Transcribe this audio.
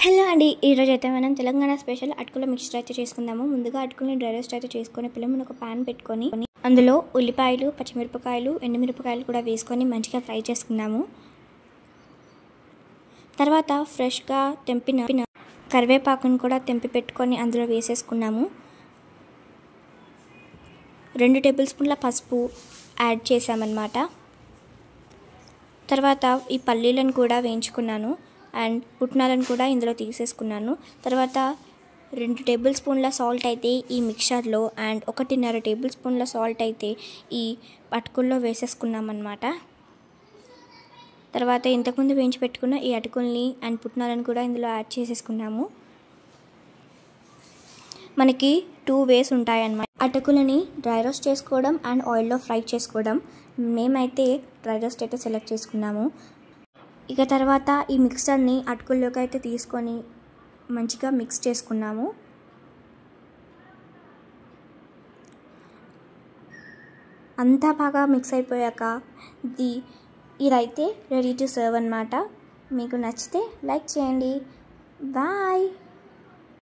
Hello అండి, ఈరోజు అయితే మనం తెలంగాణ స్పెషల్ అటుకుల మిక్చర్ అయితే చేసుకుందాము. ముందుగా అటుకుల్ని డ్రై రోస్ట్ అయితే చేసుకొని పిల్లలు ఒక ప్యాన్ పెట్టుకొని అందులో ఉల్లిపాయలు, పచ్చిమిరపకాయలు, ఎండుమిరపకాయలు కూడా వేసుకొని మంచిగా ఫ్రై చేసుకున్నాము. తర్వాత ఫ్రెష్గా తెంపిన కరివేపాకును కూడా తెంపి పెట్టుకొని అందులో వేసేసుకున్నాము. 2 టేబుల్ స్పూన్ల పసుపు యాడ్ చేసామన్నమాట. తర్వాత ఈ పల్లీలను కూడా వేయించుకున్నాను అండ్ పుట్నాలను కూడా ఇందులో తీసేసుకున్నాను. తర్వాత 2 టేబుల్ స్పూన్ల సాల్ట్ అయితే ఈ మిక్చర్లో అండ్ 1.5 టేబుల్ స్పూన్ల సాల్ట్ అయితే ఈ అటుకుల్లో వేసేసుకున్నామన్నమాట. తర్వాత ఇంతకుముందు వేయించి పెట్టుకున్న ఈ అటుకుల్ని అండ్ పుట్నాలను కూడా ఇందులో యాడ్ చేసేసుకున్నాము. మనకి 2 వేస్ ఉంటాయన్నమాట. అటుకులని డ్రై రోస్ట్ చేసుకోవడం అండ్ ఆయిల్లో ఫ్రై చేసుకోవడం. మేమైతే డ్రై రోస్ట్ అయితే సెలెక్ట్ చేసుకున్నాము. ఇక తర్వాత ఈ మిక్సర్ని అటుకుల్లోకి అయితే తీసుకొని మంచిగా మిక్స్ చేసుకున్నాము. అంతా బాగా మిక్స్ అయిపోయాక ఇదైతే రెడీ టు సర్వ్ అన్నమాట. మీకు నచ్చితే లైక్ చేయండి. బాయ్.